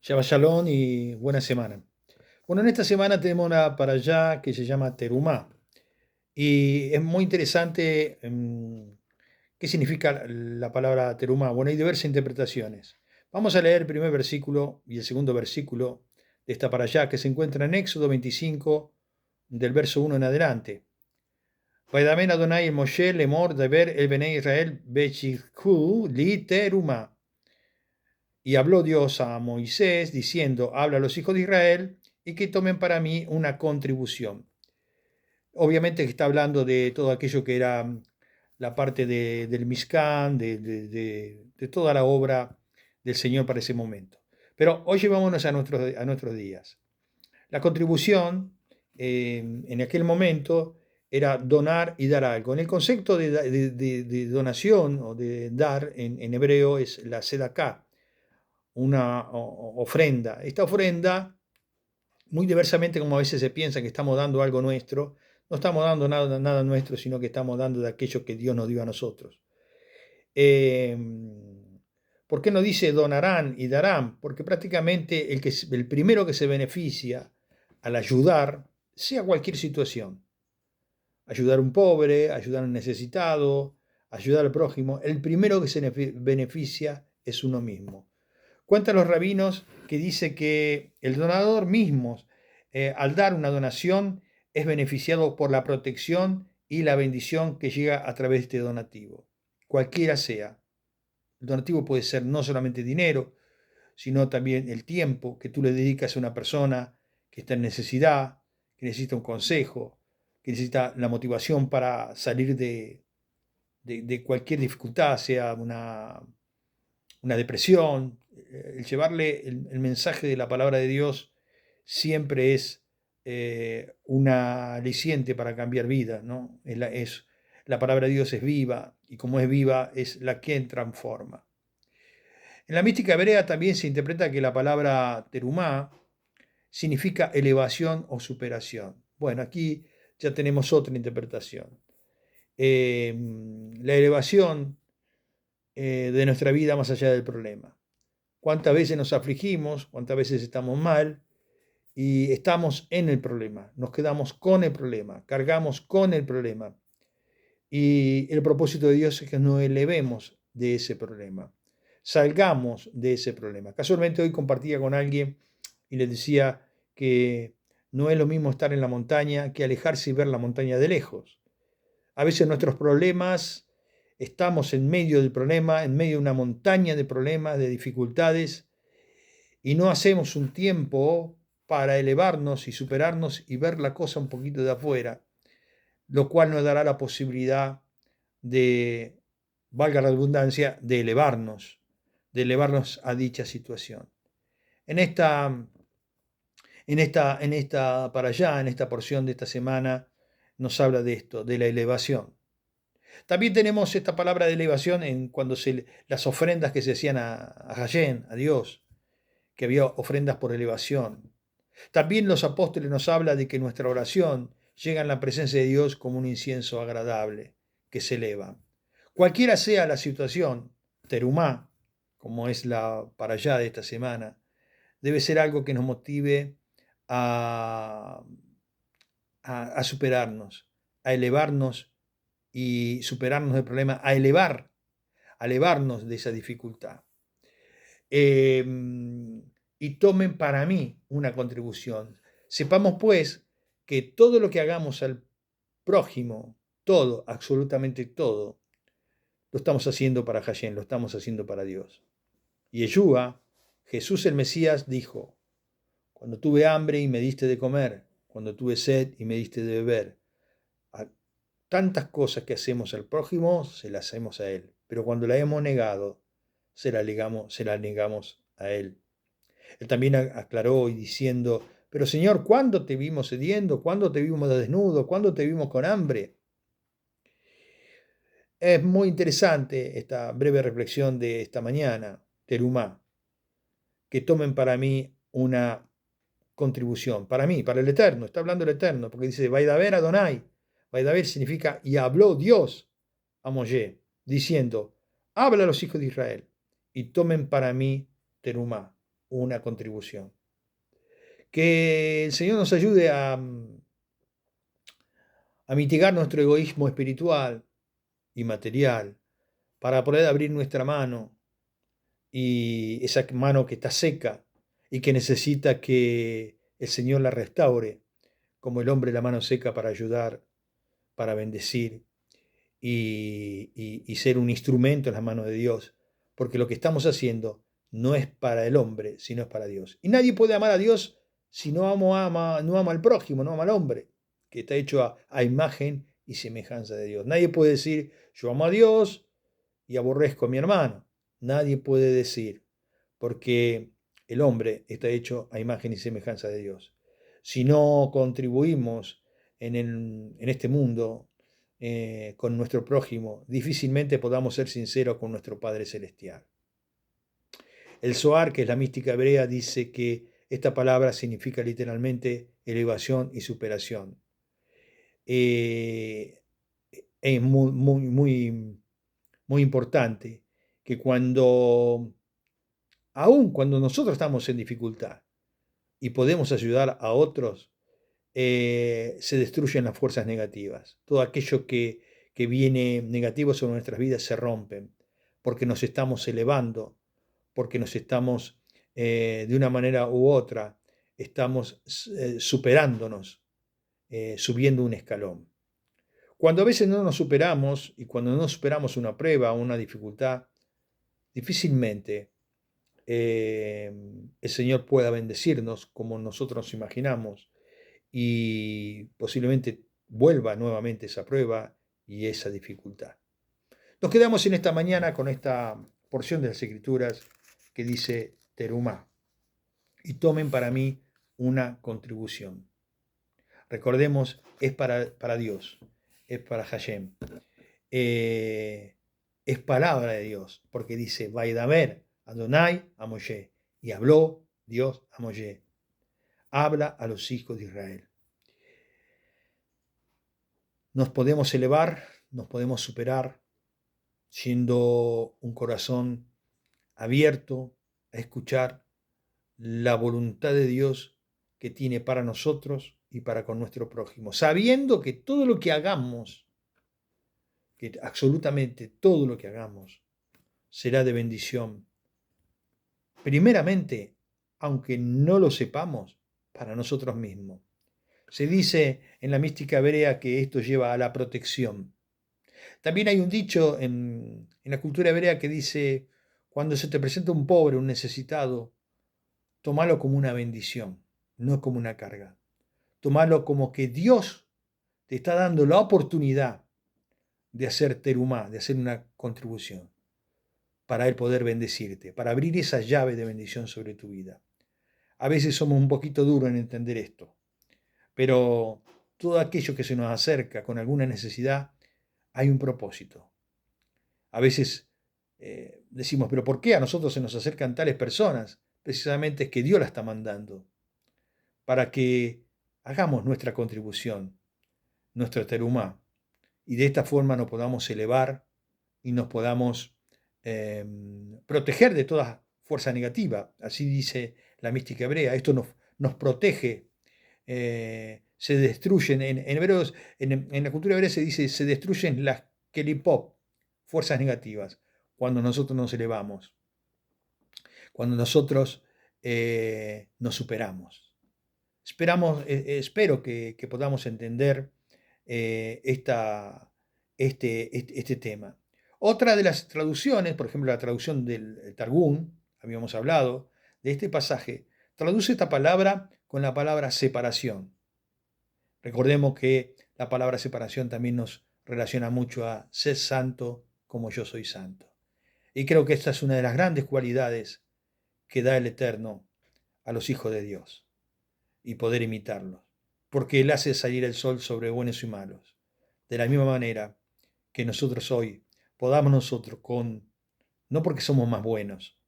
Shabbat Shalom y buena semana. Bueno, en esta semana tenemos una para allá que se llama Terumá. Y es muy interesante qué significa la palabra Terumá. Bueno, hay diversas interpretaciones. Vamos a leer el primer versículo y el segundo versículo de esta para allá que se encuentra en Éxodo 25, del verso 1 en adelante. Vaidamen Adonai el Moshe lemor deber el Bene Israel bechikhu li terumá. Y habló Dios a Moisés diciendo, habla a los hijos de Israel y que tomen para mí una contribución. Obviamente que está hablando de todo aquello que era la parte del Mishkan, de toda la obra del Señor para ese momento. Pero hoy llevámonos a nuestros días. La contribución en aquel momento era donar y dar algo. En el concepto de donación o de dar en hebreo es la sedaká, una ofrenda. Esta ofrenda, muy diversamente como a veces se piensa que estamos dando algo nuestro, no estamos dando nada nuestro, sino que estamos dando de aquello que Dios nos dio a nosotros. Eh, ¿Por qué no dice donarán y darán? Porque prácticamente el primero que se beneficia al ayudar, sea cualquier situación, ayudar a un pobre, ayudar a un necesitado, ayudar al prójimo, el primero que se beneficia es uno mismo. Cuentan los rabinos que dice que el donador mismo, al dar una donación, es beneficiado por la protección y la bendición que llega a través de este donativo, cualquiera sea. El donativo puede ser no solamente dinero, sino también el tiempo que tú le dedicas a una persona que está en necesidad, que necesita un consejo, que necesita la motivación para salir de cualquier dificultad, sea una depresión. El llevarle el mensaje de la palabra de Dios siempre es una aliciente para cambiar vidas, ¿no? La palabra de Dios es viva y como es viva es la que transforma. En la mística hebrea también se interpreta que la palabra terumá significa elevación o superación. Bueno, aquí ya tenemos otra interpretación. La elevación de nuestra vida más allá del problema. Cuántas veces nos afligimos, cuántas veces estamos mal y estamos en el problema, nos quedamos con el problema, cargamos con el problema. Y el propósito de Dios es que nos elevemos de ese problema, salgamos de ese problema. Casualmente hoy compartía con alguien y le decía que no es lo mismo estar en la montaña que alejarse y ver la montaña de lejos. A veces nuestros problemas, estamos en medio del problema, en medio de una montaña de problemas, de dificultades, y no hacemos un tiempo para elevarnos y superarnos y ver la cosa un poquito de afuera, lo cual nos dará la posibilidad de, valga la redundancia, de elevarnos a dicha situación. En esta para allá, en esta porción de esta semana, nos habla de esto, de la elevación. También tenemos esta palabra de elevación en cuando las ofrendas que se hacían a Hashem, a Dios, que había ofrendas por elevación. También los apóstoles nos habla de que nuestra oración llega en la presencia de Dios como un incienso agradable que se eleva. Cualquiera sea la situación, terumá, como es la para allá de esta semana, debe ser algo que nos motive a, a superarnos, a elevarnos y superarnos del problema, a elevarnos de esa dificultad. Eh, y tomen para mí una contribución. Sepamos pues que todo lo que hagamos al prójimo, todo, absolutamente todo, lo estamos haciendo para Hashem, lo estamos haciendo para Dios. Y Yeshua, Jesús el Mesías, dijo, cuando tuve hambre y me diste de comer, cuando tuve sed y me diste de beber, a tantas cosas que hacemos al prójimo, se las hacemos a Él. Pero cuando la hemos negado, se la negamos a Él. Él también aclaró y diciendo, pero Señor, ¿cuándo te vimos sediento? ¿Cuándo te vimos desnudo? ¿Cuándo te vimos con hambre? Es muy interesante esta breve reflexión de esta mañana, Terumá, que tomen para mí una contribución, para mí, para el Eterno, está hablando el Eterno, porque dice, Vaidaber Adonai, Vaidaber significa, y habló Dios a Moshe, diciendo, habla a los hijos de Israel, y tomen para mí Terumá, una contribución. Que el Señor nos ayude a mitigar nuestro egoísmo espiritual y material para poder abrir nuestra mano, y esa mano que está seca y que necesita que el Señor la restaure, como el hombre la mano seca, para ayudar, para bendecir y ser un instrumento en las manos de Dios, porque lo que estamos haciendo no es para el hombre, sino es para Dios. Y nadie puede amar a Dios si no ama al prójimo, no ama al hombre, que está hecho a imagen y semejanza de Dios. Nadie puede decir, yo amo a Dios y aborrezco a mi hermano. Nadie puede decir, porque el hombre está hecho a imagen y semejanza de Dios. Si no contribuimos en este mundo con nuestro prójimo, difícilmente podamos ser sinceros con nuestro Padre Celestial. El Zohar, que es la mística hebrea, dice que esta palabra significa literalmente elevación y superación. Es muy importante que aun cuando nosotros estamos en dificultad y podemos ayudar a otros, se destruyen las fuerzas negativas. Todo aquello que viene negativo sobre nuestras vidas se rompen, porque nos estamos elevando, porque nos estamos, de una manera u otra, estamos superándonos, subiendo un escalón. Cuando a veces no nos superamos y cuando no superamos una prueba o una dificultad, difícilmente el Señor pueda bendecirnos como nosotros nos imaginamos, y posiblemente vuelva nuevamente esa prueba y esa dificultad. Nos quedamos en esta mañana con esta porción de las Escrituras que dice Terumá, y tomen para mí una contribución. Recordemos, es para Dios, es para Hashem. Es palabra de Dios, porque dice, Vaidamer Adonai a Moshe, y habló Dios a Moshe. Habla a los hijos de Israel. Nos podemos elevar, nos podemos superar, siendo un corazón abierto a escuchar la voluntad de Dios que tiene para nosotros y para con nuestro prójimo, sabiendo que todo lo que hagamos, que absolutamente todo lo que hagamos, será de bendición. Primeramente, aunque no lo sepamos, para nosotros mismos. Se dice en la mística hebrea que esto lleva a la protección. También hay un dicho en la cultura hebrea que dice, cuando se te presenta un pobre, un necesitado, tómalo como una bendición, no como una carga. Tómalo como que Dios te está dando la oportunidad de hacer terumá, de hacer una contribución, para Él poder bendecirte, para abrir esa llave de bendición sobre tu vida. A veces somos un poquito duros en entender esto, pero todo aquello que se nos acerca con alguna necesidad, hay un propósito. A veces decimos, pero ¿por qué a nosotros se nos acercan tales personas? Precisamente es que Dios la está mandando para que hagamos nuestra contribución, nuestro terumá, y de esta forma nos podamos elevar y nos podamos proteger de toda fuerza negativa. Así dice la mística hebrea. Esto nos protege. Se destruyen, hebreos, en la cultura hebrea se dice, se destruyen las kelipop, fuerzas negativas, cuando nosotros nos elevamos, cuando nosotros nos superamos. Espero que podamos entender este tema. Otra de las traducciones, por ejemplo, la traducción del Targum, habíamos hablado de este pasaje, traduce esta palabra con la palabra separación. Recordemos que la palabra separación también nos relaciona mucho a ser santo como yo soy santo. Y creo que esta es una de las grandes cualidades que da el Eterno a los hijos de Dios, y poder imitarlos, porque Él hace salir el sol sobre buenos y malos. De la misma manera que nosotros hoy podamos nosotros no porque somos más buenos,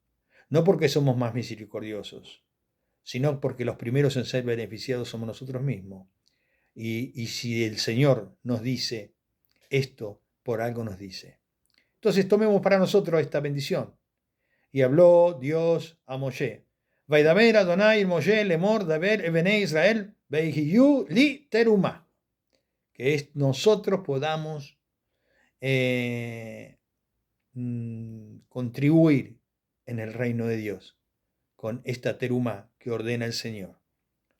no porque somos más misericordiosos, sino porque los primeros en ser beneficiados somos nosotros mismos. Y si el Señor nos dice esto, por algo nos dice. Entonces tomemos para nosotros esta bendición. Y habló Dios a Moshe, Vaidaber Adonai Moshe Lemor Daber Ebene Israel Veihiyu Li Terumá. Que nosotros podamos contribuir en el reino de Dios con esta terumá que ordena el Señor.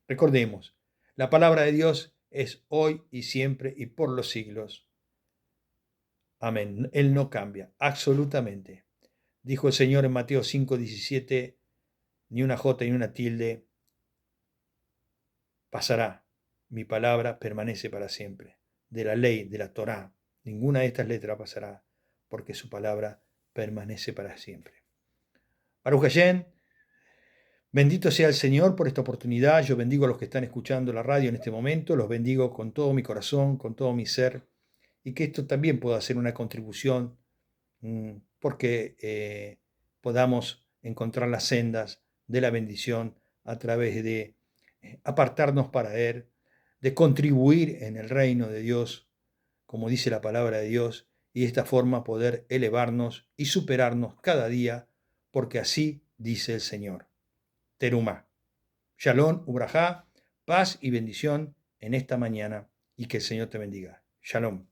Recordemos, la palabra de Dios es hoy y siempre y por los siglos. Amén. Él no cambia, absolutamente. Dijo el Señor en Mateo 5:17, ni una jota ni una tilde pasará. Mi palabra permanece para siempre. De la ley, de la Torá, ninguna de estas letras pasará, porque su palabra permanece para siempre. Baruch Hashem, bendito sea el Señor por esta oportunidad. Yo bendigo a los que están escuchando la radio en este momento. Los bendigo con todo mi corazón, con todo mi ser. Y que esto también pueda ser una contribución porque podamos encontrar las sendas de la bendición a través de apartarnos para Él, de contribuir en el reino de Dios, como dice la palabra de Dios, y de esta forma poder elevarnos y superarnos cada día, porque así dice el Señor. Terumá. Shalom, ubrajá, paz y bendición en esta mañana, y que el Señor te bendiga. Shalom.